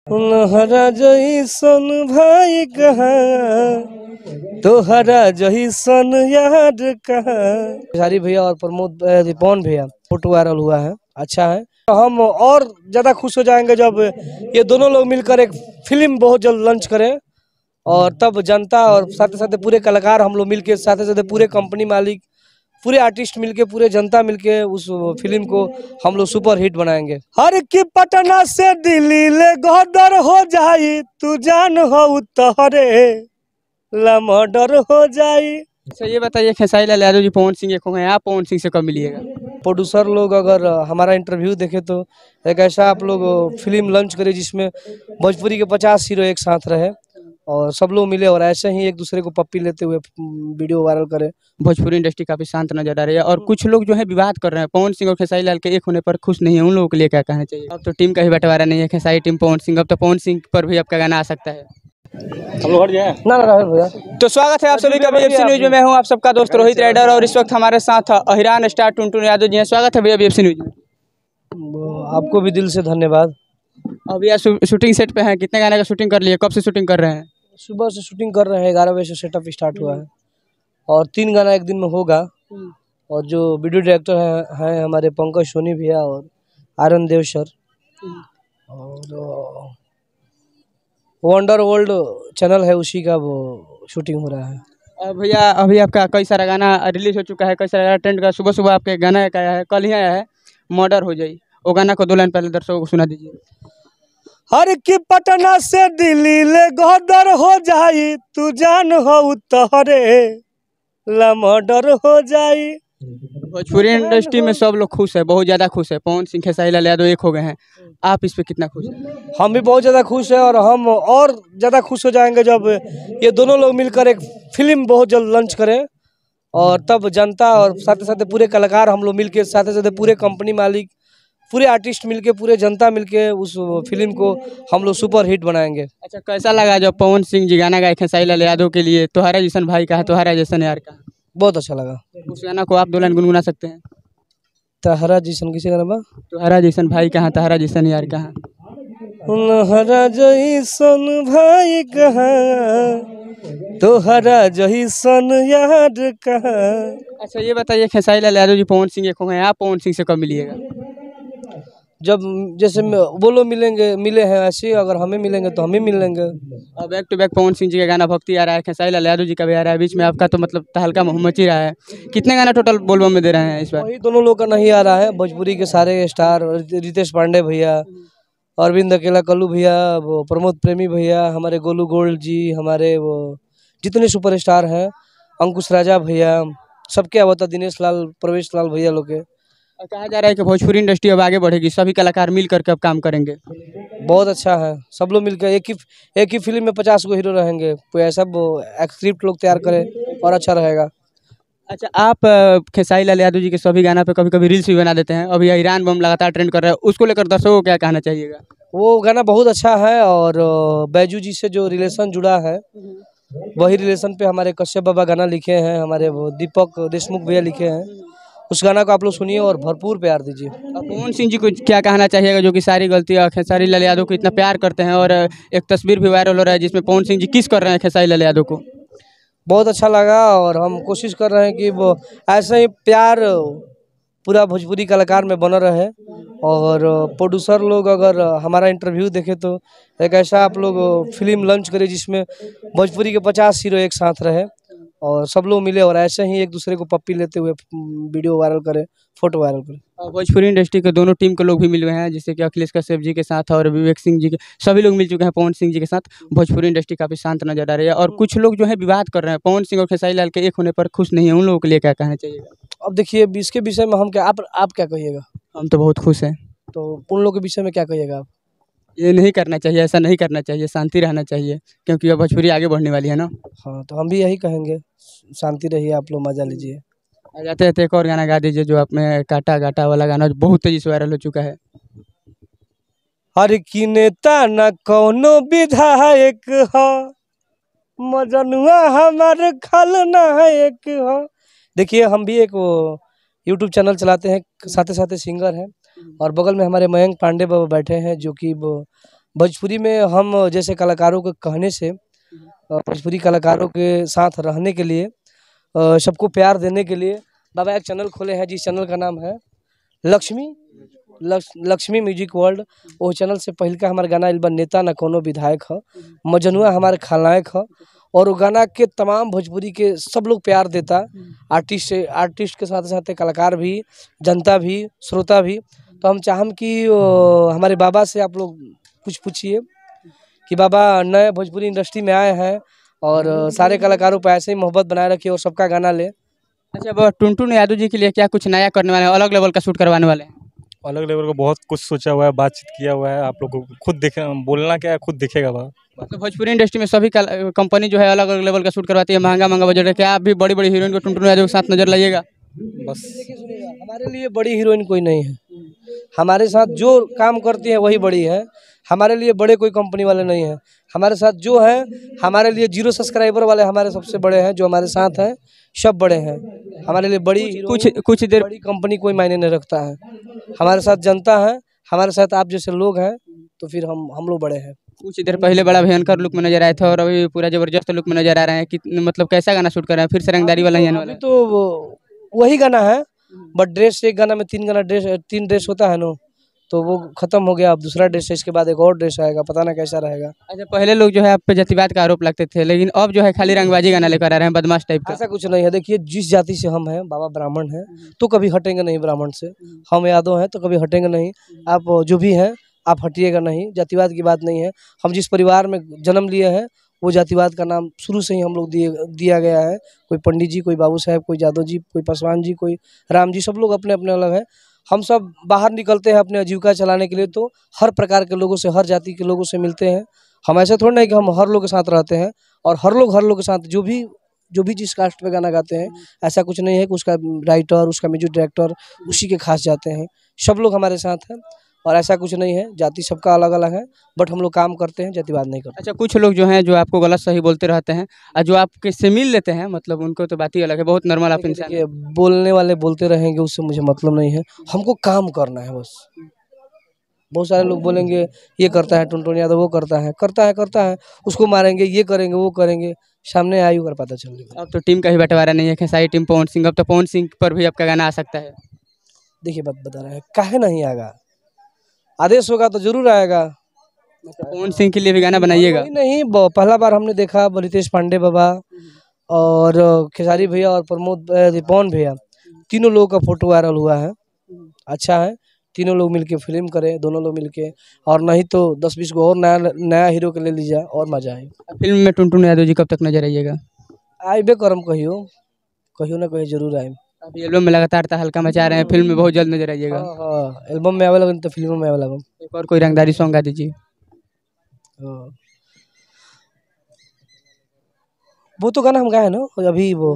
तोहरा जइसन भाई कहाँ, तोहरा जइसन यार कहाँ। हरी भैया और प्रमोद पवन भैया फोटो वायरल हुआ है, अच्छा है। हम और ज्यादा खुश हो जाएंगे जब ये दोनों लोग मिलकर एक फिल्म बहुत जल्द लॉन्च करें, और तब जनता और साथ साथ पूरे कलाकार हम लोग मिलके, साथ साथ पूरे कंपनी मालिक, पूरे आर्टिस्ट मिलके, पूरे जनता मिलके उस फिल्म को हम लोग सुपर हिट बनाएंगे। हर की पटना से दिल्ली ले गोदर हो जाई, तू जान हो तोहरे ला मर्डर हो जाई। अच्छा ये बताइए, खेसारी लाल यादव जी पवन सिंह एक हो गए, आप पवन सिंह से कब मिलिएगा? प्रोड्यूसर लोग अगर हमारा इंटरव्यू देखे तो एक ऐसा आप लोग फिल्म लॉन्च करें जिसमें भोजपुरी के 50 हीरो एक साथ रहे और सब लोग मिले और ऐसे ही एक दूसरे को पप्पी लेते हुए वीडियो वायरल करें। भोजपुरी इंडस्ट्री काफी शांत नजर आ रही है और कुछ लोग जो है विवाद कर रहे हैं, पवन सिंह और खेसारी लाल के एक होने पर खुश नहीं है, उन लोगों के लिए क्या कहना चाहिए? अब तो टीम का ही बंटवारा नहीं है, खेसारी टीम पवन सिंह, अब तो पवन सिंह पर भी आपका गाना आ सकता है। ना भैया। तो स्वागत है आप सभी का बीएफसी न्यूज में। मैं हूं आप सबका दोस्त रोहित राइडर और इस वक्त हमारे साथ अहिरान स्टार टुनटुन यादव जी हैं। स्वागत है भैया बीएफसी न्यूज में। आपको भी दिल से धन्यवाद। अभी आप शूटिंग सेट पे हैं, कितने गाने का शूटिंग कर लिए, कब से शूटिंग कर रहे हैं? सुबह से शूटिंग कर रहे हैं, 11 बजे से सेटअप स्टार्ट हुआ है और 3 गाना एक दिन में होगा। और जो वीडियो डायरेक्टर हैं हमारे पंकज सोनी भैया और आर्यन देव सर, और वंडर वर्ल्ड चैनल है उसी का वो शूटिंग हो रहा है। भैया अभी आपका कई सारा गाना रिलीज हो चुका है, कई सारा गाना ट्रेंड का, सुबह सुबह आपके गाना एक आया है, कल ही आया है, मर्डर हो जाई। वो गाना को 2 लाइन पहले दर्शकों को सुना दीजिए। हर की पटना से दिल्ली ले गोदर हो जाई, तू जान हो तोहरे ला मर्डर हो जाई। भोजपुरी इंडस्ट्री में सब लोग खुश है, बहुत ज़्यादा खुश है, पवन सिंह खेसारी लाल यादव एक हो गए हैं, आप इस पे कितना खुश हैं? हम भी बहुत ज़्यादा खुश हैं और हम और ज़्यादा खुश हो जाएंगे जब ये दोनों लोग मिलकर एक फिल्म बहुत जल्द लॉन्च करें, और तब जनता और साथ साथ पूरे कलाकार हम लोग मिलके, साथ साथ पूरे कंपनी मालिक, पूरे आर्टिस्ट मिलके, पूरे जनता मिलके उस फिल्म को हम लोग सुपर हिट बनाएंगे। अच्छा कैसा लगा जब पवन सिंह जी गाना गाए खेसारी लाल यादव के लिए, तोहरा जैसन भाई का है, तोहरा जैसन यार का? बहुत अच्छा लगा। उस गाना को आप 2 लाइन गुनगुना सकते हैं? तहरा जैसन किसी का नाम, तोहरा जैसन भाई कहाँ, तोहरा जैसन यार कहाँ? तोहरा जैसन भाई कहाँ, तोहरा जैसन यार कहाँ। अच्छा ये बताइए, खेसारी लाल यादव जी पवन सिंह एक हो गए, आप पवन सिंह से कब मिलिएगा? जब जैसे वो लोग मिले हैं ऐसे, अगर हमें मिलेंगे तो हमें मिल लेंगे। और back to back Pawan Singh ji का गाना भक्ति आ रहा है, खेसारी लाल यादव जी का भी आ रहा है, बीच में आपका तो मतलब तहलका मोहम्मद ही रहा है। कितने गाना टोटल बोलबम में दे रहे हैं इस बार? वही दोनों लोग का नहीं आ रहा है, भोजपुरी के सारे स्टार, रितेश पांडे भैया, अरविंद अकेला, कल्लू भैया, वो प्रमोद प्रेमी भैया, हमारे गोलू गोल्ड जी, हमारे वो जितने सुपरस्टार हैं, अंकुश राजा भैया, सबके आवता, दिनेश लाल, प्रवेश लाल भैया लोग के। और कहा जा रहा है कि भोजपुरी इंडस्ट्री अब आगे बढ़ेगी, सभी कलाकार मिल करके अब काम करेंगे। बहुत अच्छा है, सब लोग मिलकर एक ही फिल्म में 50 गो हीरो रहेंगे, कोई ऐसा स्क्रिप्ट लोग तैयार करें और अच्छा रहेगा। अच्छा आप खेसारी लाल यादव जी के सभी गाना पे कभी कभी रील्स भी बना देते हैं, अभी ईरान बम लगातार ट्रेंड कर रहा है, उसको लेकर दर्शकों को क्या कहना चाहिएगा? वो गाना बहुत अच्छा है और बैजू जी से जो रिलेशन जुड़ा है, वही रिलेशन पे हमारे कश्यप बाबा गाना लिखे हैं, हमारे वो दीपक देशमुख भैया लिखे हैं। उस गाना को आप लोग सुनिए और भरपूर प्यार दीजिए। पवन सिंह जी को क्या कहना चाहिएगा जो कि सारी गलतियाँ खेसारी लाल यादव को इतना प्यार करते हैं, और एक तस्वीर भी वायरल हो रहा है जिसमें पवन सिंह जी किस कर रहे हैं खेसारी लाल यादव को? बहुत अच्छा लगा और हम कोशिश कर रहे हैं कि वो ऐसे ही प्यार पूरा भोजपुरी कलाकार में बना रहे, और प्रोड्यूसर लोग अगर हमारा इंटरव्यू देखे तो एक ऐसा आप लोग फिल्म लॉन्च करें जिसमें भोजपुरी के 50 हीरो एक साथ रहे और सब लोग मिले और ऐसे ही एक दूसरे को पप्पी लेते हुए वीडियो वायरल करें, फोटो वायरल करें। और भोजपुरी इंडस्ट्री के दोनों टीम के लोग भी मिल हुए हैं, जैसे कि अखिलेश कश्यप जी के साथ और विवेक सिंह जी के, सभी लोग मिल चुके हैं पवन सिंह जी के साथ। भोजपुरी इंडस्ट्री काफ़ी शांत नजर आ रही है और कुछ लोग जो है विवाद कर रहे हैं, पवन सिंह और खेसारी लाल के एक होने पर खुश नहीं है, उन लोगों के लिए क्या कहना चाहिए? अब देखिए इसके विषय में हम क्या, आप क्या कहिएगा? हम तो बहुत खुश हैं। तो उन लोगों के विषय में क्या कहिएगा आप? ये नहीं करना चाहिए, ऐसा नहीं करना चाहिए, शांति रहना चाहिए, क्योंकि अब भोजपुरी आगे बढ़ने वाली है ना। हाँ तो हम भी यही कहेंगे, शांति रहिए, आप लोग मजा लीजिए। आ जाते हैं, एक और गाना गा दीजिए जो आप में काटा गाटा वाला गाना जो बहुत तेजी से वायरल हो चुका है। हर की नेता न कौनो विधायक हो, मजनुआ हमार खलनायक हो। देखिए हम भी एक वो यूट्यूब चैनल चलाते हैं, साथ ही सिंगर हैं, और बगल में हमारे मयंक पांडे बाबा बैठे हैं जो कि वो भोजपुरी में हम जैसे कलाकारों के कहने से भोजपुरी कलाकारों के साथ रहने के लिए सबको प्यार देने के लिए बाबा एक चैनल खोले हैं, जिस चैनल का नाम है लक्ष्मी लक्ष्मी म्यूजिक वर्ल्ड। वो चैनल से पहले का हमारा गाना इल्बा नेता न कोनो विधायक है, मजनुआ हमारे खलनायक है, और वो गाना के तमाम भोजपुरी के सब लोग प्यार देता, आर्टिस्ट के साथ साथ कलाकार भी, जनता भी, श्रोता भी। तो हम चाहम कि हमारे बाबा से आप लोग कुछ पूछिए कि बाबा नए भोजपुरी इंडस्ट्री में आए हैं और सारे कलाकारों पर ऐसे ही मोहब्बत बनाए रखिए और सबका गाना ले। अच्छा, अब टुनटुन यादव जी के लिए क्या कुछ नया करने वाले हैं, अलग लेवल का शूट करवाने वाले हैं? अलग लेवल का बहुत कुछ सोचा हुआ है, बातचीत किया हुआ है। आप लोग को खुद देखे, बोलना क्या है खुद दिखेगा बाबा। मतलब भोजपुरी इंडस्ट्री में सभी कंपनी जो है अलग अलग लेवल का शूट करवाती है, महंगा महंगा बजट है, क्या आप भी बड़ी बड़ी हीरोइन को टुनटुन यादव के साथ नजर लाइएगा? बस हमारे लिए बड़ी हीरोइन कोई नहीं है, हमारे साथ जो काम करती है वही बड़ी है। हमारे लिए बड़े कोई कंपनी वाले नहीं है, हमारे साथ जो है हमारे लिए 0 सब्सक्राइबर वाले हमारे सबसे बड़े हैं, जो हमारे साथ हैं सब बड़े हैं। हमारे लिए बड़ी कुछ देर बड़ी कंपनी कोई मायने नहीं रखता है। हमारे साथ जनता है, हमारे साथ आप जैसे लोग हैं, तो फिर हम लोग बड़े हैं। कुछ देर पहले बड़ा भयंकर लुक में नजर आए थे और अभी पूरा जबरदस्त लुक में नजर आ रहे हैं कि मतलब कैसा गाना शूट कर रहे हैं, फिर से रंगदारी वाला ही आने वाला है? तो वही गाना है, बट ड्रेस एक गाना में 3 ड्रेस होता है ना, तो वो खत्म हो गया। अब दूसरा ड्रेस है, इसके बाद एक और ड्रेस आएगा, पता ना कैसा रहेगा। अच्छा, पहले लोग जो है आप पे जातिवाद का आरोप लगते थे, लेकिन अब जो है खाली रंगबाजी गाना लेकर आ रहे हैं, बदमाश टाइप का। ऐसा कुछ नहीं है। देखिए, जिस जाति से हम हैं, बाबा ब्राह्मण हैं, तो कभी हटेंगे नहीं ब्राह्मण से। हम यादव हैं तो कभी हटेंगे नहीं। आप जो भी हैं आप हटिएगा नहीं, जातिवाद की बात नहीं है। हम जिस परिवार में जन्म लिए हैं वो जातिवाद का नाम शुरू से ही हम लोग दिया गया है। कोई पंडित जी, कोई बाबू साहब, कोई यादव जी, कोई पासवान जी, कोई राम जी, सब लोग अपने अपने अलग हैं। हम सब बाहर निकलते हैं अपने आजीविका चलाने के लिए, तो हर प्रकार के लोगों से, हर जाति के लोगों से मिलते हैं। हम ऐसे थोड़ा नहीं कि हम हर लोग के साथ रहते हैं, और हर लोग के साथ जो भी जिस कास्ट पे गाना गाते हैं, ऐसा कुछ नहीं है कि उसका राइटर, उसका म्यूजिक डायरेक्टर उसी के खास जाते हैं। सब लोग हमारे साथ हैं और ऐसा कुछ नहीं है। जाति सबका अलग अलग है, बट हम लोग काम करते हैं, जातिवाद नहीं करते। अच्छा, कुछ लोग जो हैं जो आपको गलत सही बोलते रहते हैं और जो आपके से मिल लेते हैं, मतलब उनको तो बात ही अलग है, बहुत नॉर्मल आप इंसान हैं। देखिए, बोलने वाले बोलते रहेंगे, उससे मुझे मतलब नहीं है। हमको काम करना है बस। बहुत सारे लोग बोलेंगे ये करता है टुनटुन यादव, वो करता है, उसको मारेंगे, ये करेंगे, वो करेंगे, सामने आयु कर पता चलेगा। अब तो टीम का ही बंटवारा नहीं है, खेसारी टीम पवन सिंह, अब तो पवन सिंह पर भी आपका गाना आ सकता है। देखिए, बात बता रहे हैं, काहे नहीं आएगा, आदेश होगा तो जरूर आएगा। पवन सिंह के लिए भी गाना बनाइएगा? नहीं, पहला बार हमने देखा रितेश पांडे बाबा और खेसारी भैया और पवन भैया, तीनों लोगों का फोटो वायरल हुआ है। अच्छा है, तीनों लोग मिलके फिल्म करें, दोनों लोग मिलके, और नहीं तो 10-20 को और नया हीरो के ले लीजिए और मजा आए। फिल्म में टुनटुन यादव जी कब तक नजर आइएगा? आइबे करम, कहियो ना कहियो जरूर आए। अभी एल्बम में लगातार हल्का मचा रहे हैं, फिल्म में बहुत जल्द नजर आइएगा। हाँ, एल्बम में अवेलेबल तो फिल्मों में अवेलेबल। एक और कोई रंगदारी सॉन्ग गा दीजिए। वो तो गाना हम गाए ना अभी, वो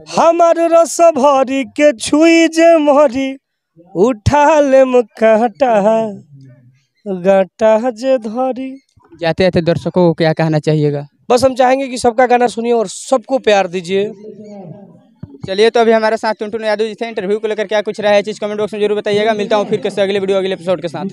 हमार रस भरी के छुई जे मोहरी, उठा ले कांटा गाटा जे धरी। जाते जाते दर्शकों को क्या कहना चाहिएगा? बस हम चाहेंगे कि सबका गाना सुनिए और सबको प्यार दीजिए। चलिए, तो अभी हमारे साथ टुनटुन यादव जी थे। इंटरव्यू को लेकर क्या कुछ रहा है चीज़ कमेंट बॉक्स में जरूर बताइएगा। मिलता हूँ फिर कैसे अगले वीडियो, अगले एपिसोड के साथ।